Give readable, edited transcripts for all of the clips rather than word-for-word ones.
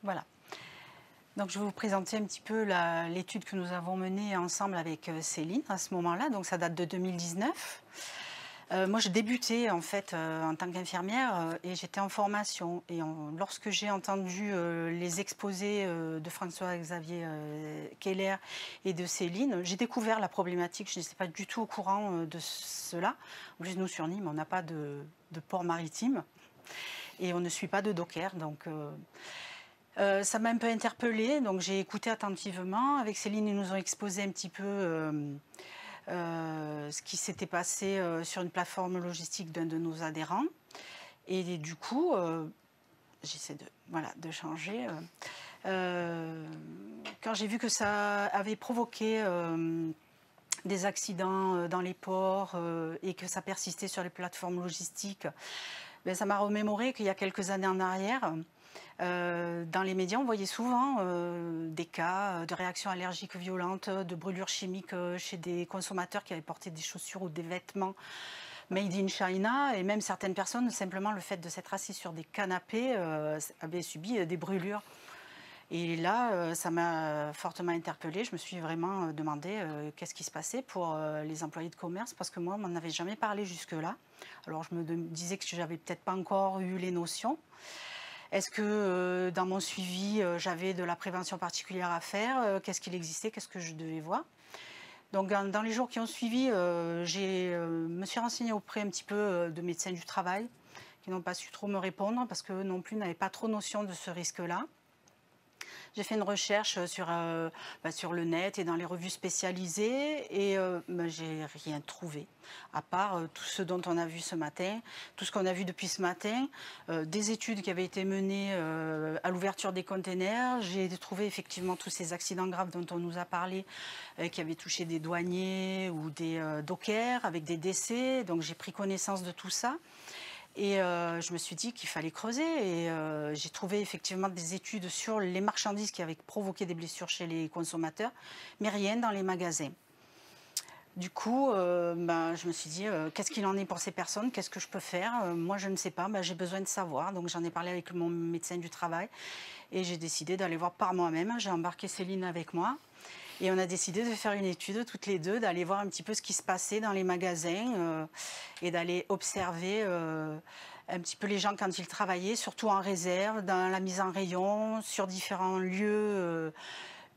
Voilà. Donc je vais vous présenter un petit peu l'étude que nous avons menée ensemble avec Céline à ce moment-là. Donc ça date de 2019. Moi, je débutais en fait en tant qu'infirmière et j'étais en formation. Et lorsque j'ai entendu les exposés de François-Xavier Keller et de Céline, j'ai découvert la problématique. Je n'étais pas du tout au courant de cela. En plus, nous sur Nîmes, on n'a pas de port maritime et on ne suit pas de docker. Donc ça m'a un peu interpellée, donc j'ai écouté attentivement. Avec Céline, ils nous ont exposé un petit peu ce qui s'était passé sur une plateforme logistique d'un de nos adhérents. Et du coup, j'essaie de changer. Quand j'ai vu que ça avait provoqué des accidents dans les ports et que ça persistait sur les plateformes logistiques, ben, ça m'a remémoré qu'il y a quelques années en arrière, dans les médias, on voyait souvent des cas de réactions allergiques violentes, de brûlures chimiques chez des consommateurs qui avaient porté des chaussures ou des vêtements made in China. Et même certaines personnes, simplement le fait de s'être assis sur des canapés, avaient subi des brûlures. Et là, ça m'a fortement interpellée. Je me suis vraiment demandé qu'est-ce qui se passait pour les employés de commerce, parce que moi, on m'en avait jamais parlé jusque-là. Alors je me disais que je n'avais peut-être pas encore eu les notions. Est-ce que dans mon suivi, j'avais de la prévention particulière à faire? Qu'est-ce qu'il existait? Qu'est-ce que je devais voir? Donc dans les jours qui ont suivi, me suis renseignée auprès un petit peu de médecins du travail qui n'ont pas su trop me répondre parce qu'eux non plus n'avaient pas trop notion de ce risque-là. J'ai fait une recherche sur le net et dans les revues spécialisées et j'ai rien trouvé, à part tout ce dont on a vu ce matin, tout ce qu'on a vu depuis ce matin, des études qui avaient été menées à l'ouverture des containers. J'ai trouvé effectivement tous ces accidents graves dont on nous a parlé, qui avaient touché des douaniers ou des dockers avec des décès. Donc j'ai pris connaissance de tout ça. Et je me suis dit qu'il fallait creuser et j'ai trouvé effectivement des études sur les marchandises qui avaient provoqué des blessures chez les consommateurs, mais rien dans les magasins. Du coup, je me suis dit, qu'est-ce qu'il en est pour ces personnes? Qu'est-ce que je peux faire? Moi, je ne sais pas, j'ai besoin de savoir. Donc j'en ai parlé avec mon médecin du travail et j'ai décidé d'aller voir par moi-même. J'ai embarqué Céline avec moi. Et on a décidé de faire une étude toutes les deux, d'aller voir un petit peu ce qui se passait dans les magasins et d'aller observer un petit peu les gens quand ils travaillaient, surtout en réserve, dans la mise en rayon, sur différents lieux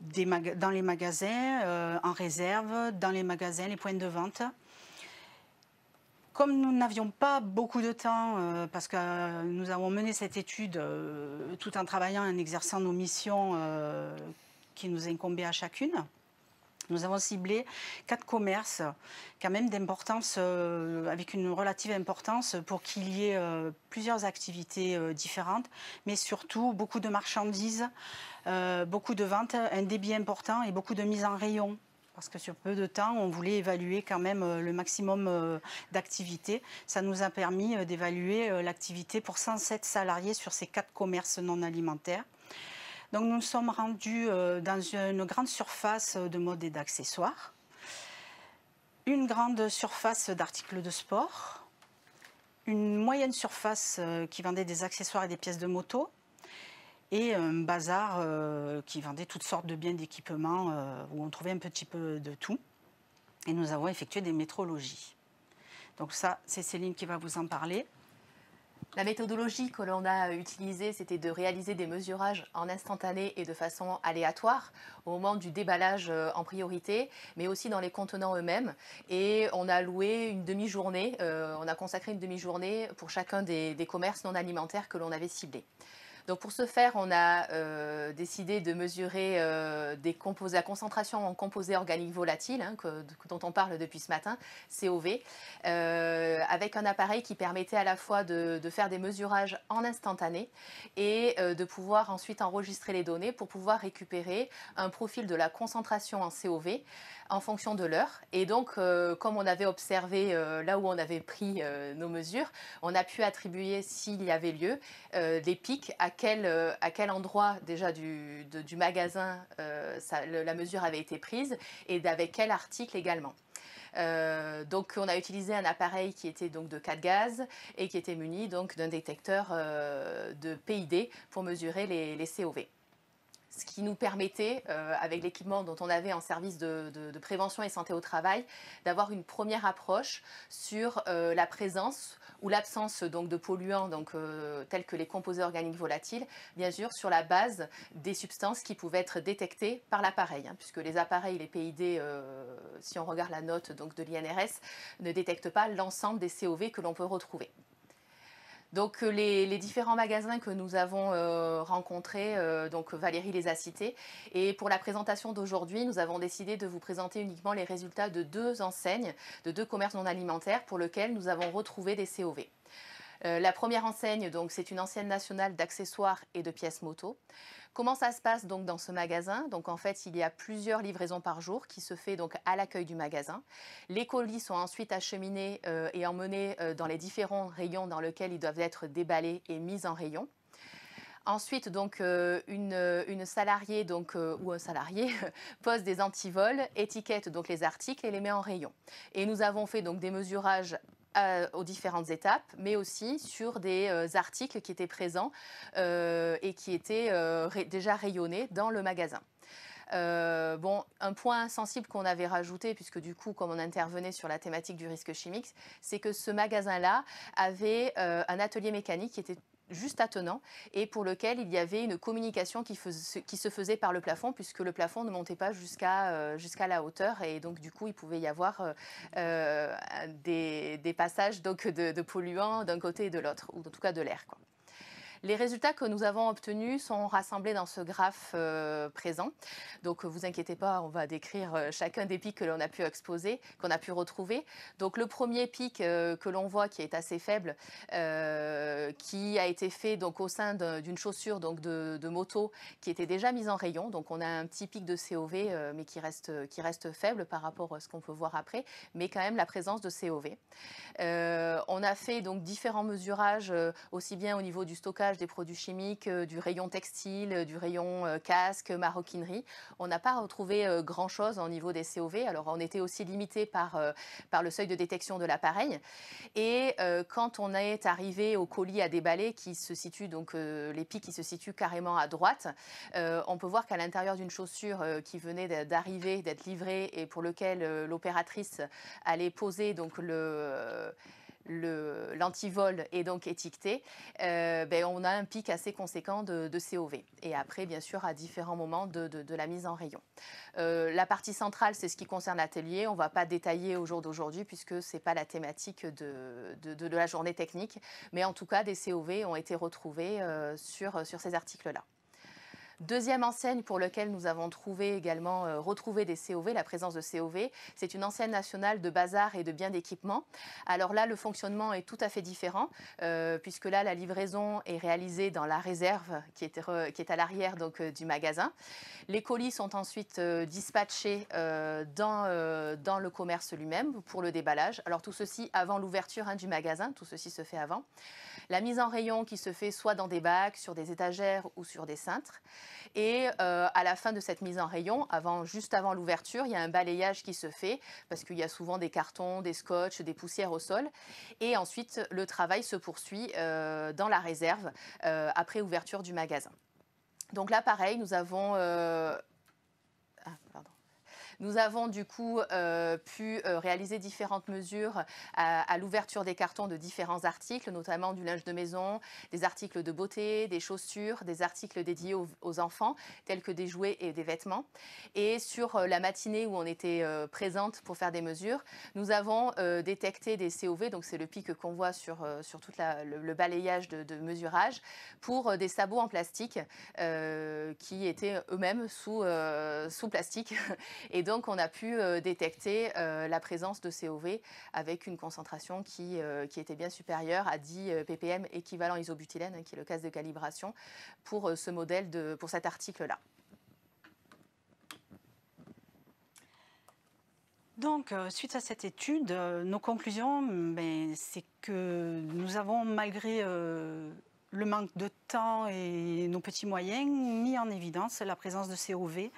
dans les magasins, en réserve, dans les magasins, les points de vente. Comme nous n'avions pas beaucoup de temps, parce que nous avons mené cette étude tout en travaillant et en exerçant nos missions qui nous incombaient à chacune, nous avons ciblé 4 commerces, quand même d'importance, avec une relative importance, pour qu'il y ait plusieurs activités différentes, mais surtout beaucoup de marchandises, beaucoup de ventes, un débit important et beaucoup de mise en rayon. Parce que sur peu de temps, on voulait évaluer quand même le maximum d'activité. Ça nous a permis d'évaluer l'activité pour 107 salariés sur ces 4 commerces non alimentaires. Donc nous nous sommes rendus dans une grande surface de mode et d'accessoires, une grande surface d'articles de sport, une moyenne surface qui vendait des accessoires et des pièces de moto, et un bazar qui vendait toutes sortes de biens d'équipement où on trouvait un petit peu de tout. Et nous avons effectué des métrologies. Donc ça, c'est Céline qui va vous en parler. La méthodologie que l'on a utilisée, c'était de réaliser des mesurages en instantané et de façon aléatoire au moment du déballage en priorité, mais aussi dans les contenants eux-mêmes. Et on a alloué une demi-journée, on a consacré une demi-journée pour chacun des commerces non alimentaires que l'on avait ciblés. Donc pour ce faire, on a décidé de mesurer la concentration en composés organiques volatiles, dont on parle depuis ce matin, COV, avec un appareil qui permettait à la fois de faire des mesurages en instantané et de pouvoir ensuite enregistrer les données pour pouvoir récupérer un profil de la concentration en COV en fonction de l'heure. Et donc, comme on avait observé là où on avait pris nos mesures, on a pu attribuer, s'il y avait lieu, des pics, à quel endroit déjà du magasin la mesure avait été prise et d'avec quel article également. Donc on a utilisé un appareil qui était donc de 4 gaz et qui était muni donc d'un détecteur de PID pour mesurer les COV. ce qui nous permettait, avec l'équipement dont on avait en service de prévention et santé au travail, d'avoir une première approche sur la présence ou l'absence donc de polluants tels que les composés organiques volatiles, bien sûr sur la base des substances qui pouvaient être détectées par l'appareil, hein, puisque les appareils, les PID, si on regarde la note donc, de l'INRS, ne détectent pas l'ensemble des COV que l'on peut retrouver. Donc les différents magasins que nous avons rencontrés, donc Valérie les a cités. Et pour la présentation d'aujourd'hui, nous avons décidé de vous présenter uniquement les résultats de 2 enseignes, de 2 commerces non alimentaires pour lesquels nous avons retrouvé des COV. La première enseigne, donc, c'est une enseigne nationale d'accessoires et de pièces moto. Comment ça se passe donc dans ce magasin? Donc en fait, il y a plusieurs livraisons par jour qui se fait donc à l'accueil du magasin. Les colis sont ensuite acheminés et emmenés dans les différents rayons dans lesquels ils doivent être déballés et mis en rayon. Ensuite, donc, une salariée ou un salarié pose des antivols, étiquette donc les articles et les met en rayon. Et nous avons fait donc des mesurages aux différentes étapes, mais aussi sur des articles qui étaient présents et qui étaient déjà rayonnés dans le magasin. Bon, un point sensible qu'on avait rajouté, puisque du coup, comme on intervenait sur la thématique du risque chimique, c'est que ce magasin-là avait un atelier mécanique qui était juste attenant et pour lequel il y avait une communication qui se faisait par le plafond, puisque le plafond ne montait pas jusqu'à la hauteur et donc du coup il pouvait y avoir des passages donc, de polluants d'un côté et de l'autre, ou en tout cas de l'air, quoi. Les résultats que nous avons obtenus sont rassemblés dans ce graphe présent. Donc, vous inquiétez pas, on va décrire chacun des pics que l'on a pu exposer, qu'on a pu retrouver. Donc, le premier pic que l'on voit, qui est assez faible, qui a été fait donc, au sein d'une chaussure donc, de moto qui était déjà mise en rayon. Donc, on a un petit pic de COV, mais qui reste faible par rapport à ce qu'on peut voir après, mais quand même la présence de COV. On a fait donc différents mesurages, aussi bien au niveau du stockage des produits chimiques, du rayon textile, du rayon casque, maroquinerie. On n'a pas retrouvé grand-chose au niveau des COV. Alors, on était aussi limité par le seuil de détection de l'appareil. Et quand on est arrivé au colis à déballer, qui se situe, donc les pics qui se situent carrément à droite, on peut voir qu'à l'intérieur d'une chaussure qui venait d'arriver, d'être livrée et pour lequel l'opératrice allait poser donc l'antivol est donc étiqueté, on a un pic assez conséquent de COV. Et après, bien sûr, à différents moments de la mise en rayon. La partie centrale, c'est ce qui concerne l'atelier. On ne va pas détailler au jour d'aujourd'hui puisque ce n'est pas la thématique de la journée technique. Mais en tout cas, des COV ont été retrouvés sur ces articles-là. Deuxième enseigne pour laquelle nous avons retrouvé des COV, la présence de COV, c'est une enseigne nationale de bazar et de biens d'équipement. Alors là, le fonctionnement est tout à fait différent, puisque là, la livraison est réalisée dans la réserve qui est à l'arrière du magasin. Les colis sont ensuite dispatchés dans le commerce lui-même pour le déballage. Alors tout ceci avant l'ouverture du magasin, tout ceci se fait avant. La mise en rayon qui se fait soit dans des bacs, sur des étagères ou sur des cintres. Et à la fin de cette mise en rayon, juste avant l'ouverture, il y a un balayage qui se fait parce qu'il y a souvent des cartons, des scotch, des poussières au sol. Et ensuite, le travail se poursuit dans la réserve après ouverture du magasin. Donc là, pareil, nous avons... Nous avons du coup pu réaliser différentes mesures à l'ouverture des cartons de différents articles, notamment du linge de maison, des articles de beauté, des chaussures, des articles dédiés aux enfants, tels que des jouets et des vêtements. Et sur la matinée où on était présente pour faire des mesures, nous avons détecté des COV, donc c'est le pic qu'on voit sur tout le balayage de mesurage, pour des sabots en plastique qui étaient eux-mêmes sous plastique. Et donc, on a pu détecter la présence de COV avec une concentration qui était bien supérieure à 10 ppm équivalent isobutylène, qui est le cas de calibration, pour ce modèle, pour cet article-là. Donc, suite à cette étude, nos conclusions, c'est que nous avons, malgré le manque de temps et nos petits moyens, mis en évidence la présence de COV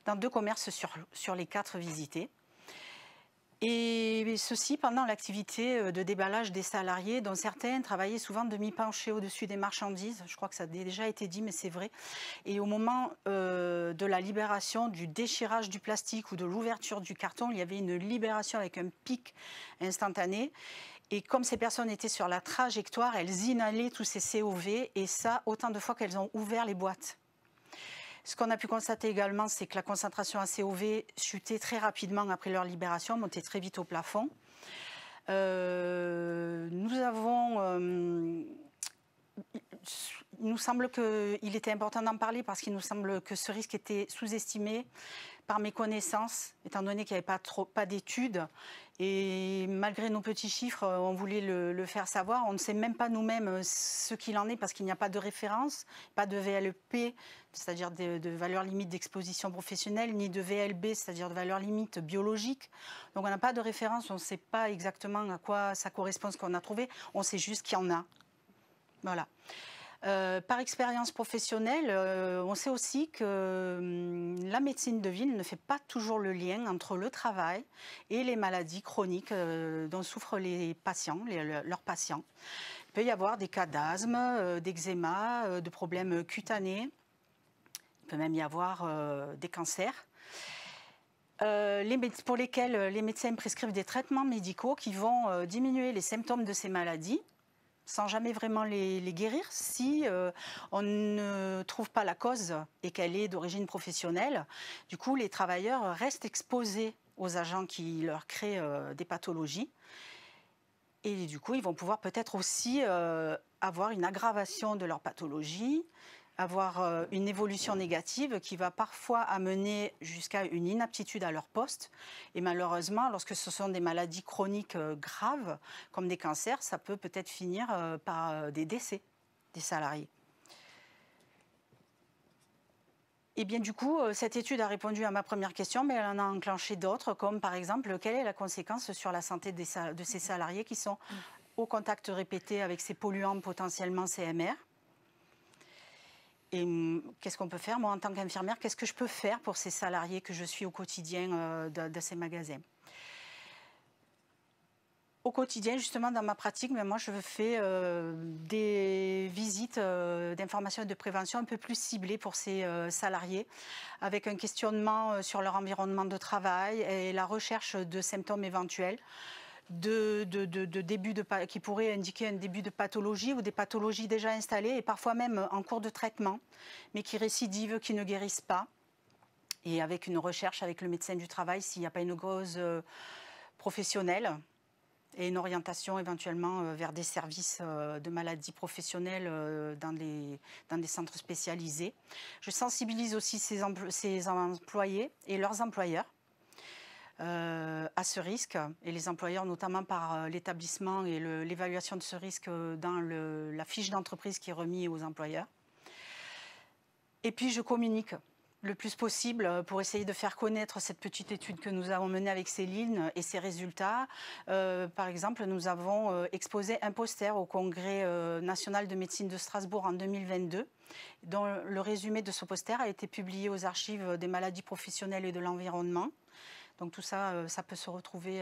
dans 2 commerces sur les 4 visités. Et ceci pendant l'activité de déballage des salariés, dont certains travaillaient souvent demi-penchés au-dessus des marchandises. Je crois que ça a déjà été dit, mais c'est vrai. Et au moment de la libération, du déchirage du plastique ou de l'ouverture du carton, il y avait une libération avec un pic instantané. Et comme ces personnes étaient sur la trajectoire, elles inhalaient tous ces COV, et ça, autant de fois qu'elles ont ouvert les boîtes. Ce qu'on a pu constater également, c'est que la concentration en COV chutait très rapidement après leur libération, montait très vite au plafond. Il nous semble qu'il était important d'en parler parce qu'il nous semble que ce risque était sous-estimé par mes connaissances, étant donné qu'il n'y avait pas d'études. Et malgré nos petits chiffres, on voulait le faire savoir. On ne sait même pas nous-mêmes ce qu'il en est parce qu'il n'y a pas de référence, pas de VLP, c'est-à-dire de valeur limite d'exposition professionnelle, ni de VLB, c'est-à-dire de valeur limite biologique. Donc on n'a pas de référence, on ne sait pas exactement à quoi ça correspond ce qu'on a trouvé. On sait juste qu'il y en a. Voilà. Par expérience professionnelle, on sait aussi que la médecine de ville ne fait pas toujours le lien entre le travail et les maladies chroniques dont souffrent les patients, leurs patients. Il peut y avoir des cas d'asthme, d'eczéma, de problèmes cutanés. Il peut même y avoir des cancers. Pour lesquels les médecins prescrivent des traitements médicaux qui vont diminuer les symptômes de ces maladies, sans jamais vraiment les guérir, si on ne trouve pas la cause et qu'elle est d'origine professionnelle. Du coup, les travailleurs restent exposés aux agents qui leur créent des pathologies. Et du coup, ils vont pouvoir peut-être aussi avoir une aggravation de leur pathologie, avoir une évolution négative qui va parfois amener jusqu'à une inaptitude à leur poste. Et malheureusement, lorsque ce sont des maladies chroniques graves, comme des cancers, ça peut peut-être finir par des décès des salariés. Et bien du coup, cette étude a répondu à ma première question, mais elle en a enclenché d'autres, comme par exemple, quelle est la conséquence sur la santé de ces salariés qui sont au contact répété avec ces polluants potentiellement CMR. Et qu'est-ce qu'on peut faire? Moi, en tant qu'infirmière, qu'est-ce que je peux faire pour ces salariés que je suis au quotidien de ces magasins? Au quotidien, justement, dans ma pratique, moi, je fais des visites d'information et de prévention un peu plus ciblées pour ces salariés, avec un questionnement sur leur environnement de travail et la recherche de symptômes éventuels. Qui pourraient indiquer un début de pathologie ou des pathologies déjà installées et parfois même en cours de traitement, mais qui récidivent, qui ne guérissent pas. Et avec une recherche avec le médecin du travail s'il n'y a pas une cause professionnelle et une orientation éventuellement vers des services de maladies professionnelles dans des centres spécialisés. Je sensibilise aussi ces employés et leurs employeurs à ce risque, et les employeurs notamment par l'établissement et l'évaluation de ce risque dans la fiche d'entreprise qui est remise aux employeurs. Et puis je communique le plus possible pour essayer de faire connaître cette petite étude que nous avons menée avec Céline et ses résultats. Par exemple, nous avons exposé un poster au Congrès national de médecine de Strasbourg en 2022, dont le résumé de ce poster a été publié aux archives des maladies professionnelles et de l'environnement. Donc tout ça, ça peut se retrouver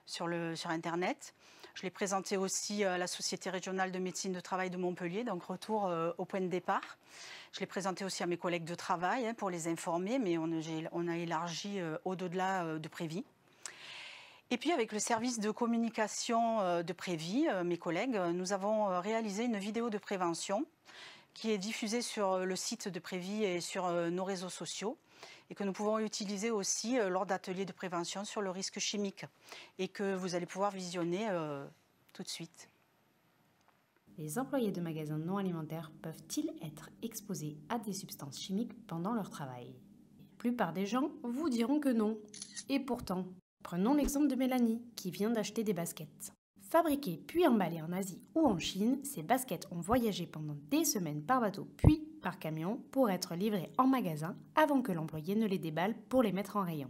sur Internet. Je l'ai présenté aussi à la Société régionale de médecine de travail de Montpellier, donc retour au point de départ. Je l'ai présenté aussi à mes collègues de travail pour les informer, mais on a élargi au-delà de Prévy. Et puis avec le service de communication de Prévy, mes collègues, nous avons réalisé une vidéo de prévention qui est diffusée sur le site de Prévy et sur nos réseaux sociaux, et que nous pouvons utiliser aussi lors d'ateliers de prévention sur le risque chimique, et que vous allez pouvoir visionner tout de suite. Les employés de magasins non alimentaires peuvent-ils être exposés à des substances chimiques pendant leur travail? La plupart des gens vous diront que non. Et pourtant, prenons l'exemple de Mélanie, qui vient d'acheter des baskets. Fabriquées puis emballées en Asie ou en Chine, ces baskets ont voyagé pendant des semaines par bateau puis par camion pour être livrées en magasin avant que l'employé ne les déballe pour les mettre en rayon.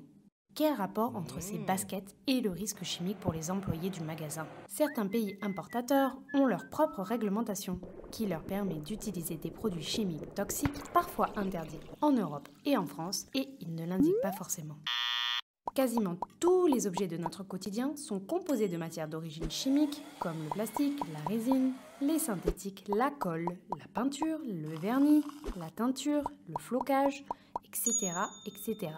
Quel rapport entre ces baskets et le risque chimique pour les employés du magasin? Certains pays importateurs ont leur propre réglementation qui leur permet d'utiliser des produits chimiques toxiques, parfois interdits en Europe et en France, et ils ne l'indiquent pas forcément. Quasiment tous les objets de notre quotidien sont composés de matières d'origine chimique, comme le plastique, la résine, les synthétiques, la colle, la peinture, le vernis, la teinture, le flocage, etc., etc.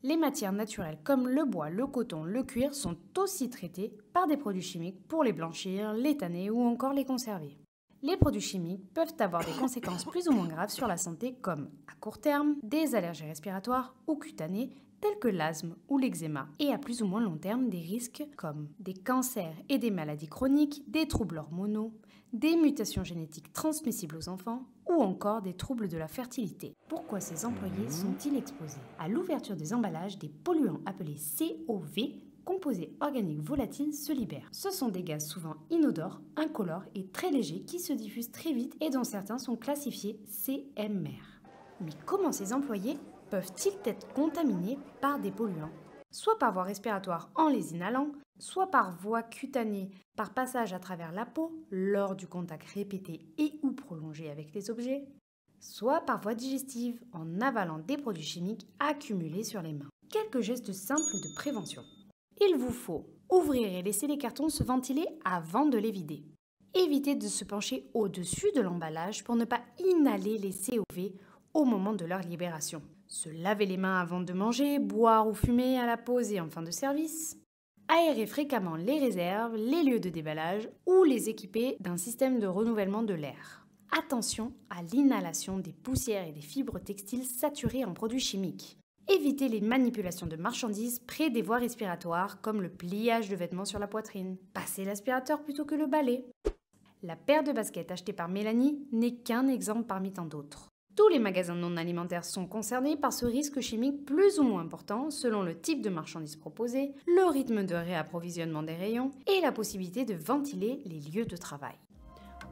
Les matières naturelles comme le bois, le coton, le cuir sont aussi traitées par des produits chimiques pour les blanchir, les tanner ou encore les conserver. Les produits chimiques peuvent avoir des conséquences plus ou moins graves sur la santé comme, à court terme, des allergies respiratoires ou cutanées telles que l'asthme ou l'eczéma, et à plus ou moins long terme des risques comme des cancers et des maladies chroniques, des troubles hormonaux, des mutations génétiques transmissibles aux enfants ou encore des troubles de la fertilité. Pourquoi ces employés sont-ils exposés? À l'ouverture des emballages, des polluants appelés COV, composés organiques volatiles, se libèrent. Ce sont des gaz souvent inodores, incolores et très légers qui se diffusent très vite et dont certains sont classifiés CMR. Mais comment ces employés peuvent-ils être contaminés par des polluants? Soit par voie respiratoire en les inhalant, soit par voie cutanée, par passage à travers la peau lors du contact répété et ou prolongé avec les objets, soit par voie digestive en avalant des produits chimiques accumulés sur les mains. Quelques gestes simples de prévention. Il vous faut ouvrir et laisser les cartons se ventiler avant de les vider. Évitez de se pencher au-dessus de l'emballage pour ne pas inhaler les COV au moment de leur libération. Se laver les mains avant de manger, boire ou fumer à la pause et en fin de service. Aérer fréquemment les réserves, les lieux de déballage ou les équiper d'un système de renouvellement de l'air. Attention à l'inhalation des poussières et des fibres textiles saturées en produits chimiques. Évitez les manipulations de marchandises près des voies respiratoires comme le pliage de vêtements sur la poitrine. Passez l'aspirateur plutôt que le balai. La paire de baskets achetée par Mélanie n'est qu'un exemple parmi tant d'autres. Tous les magasins non alimentaires sont concernés par ce risque chimique plus ou moins important selon le type de marchandises proposées, le rythme de réapprovisionnement des rayons et la possibilité de ventiler les lieux de travail.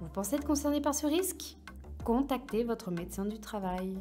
Vous pensez être concerné par ce risque? Contactez votre médecin du travail.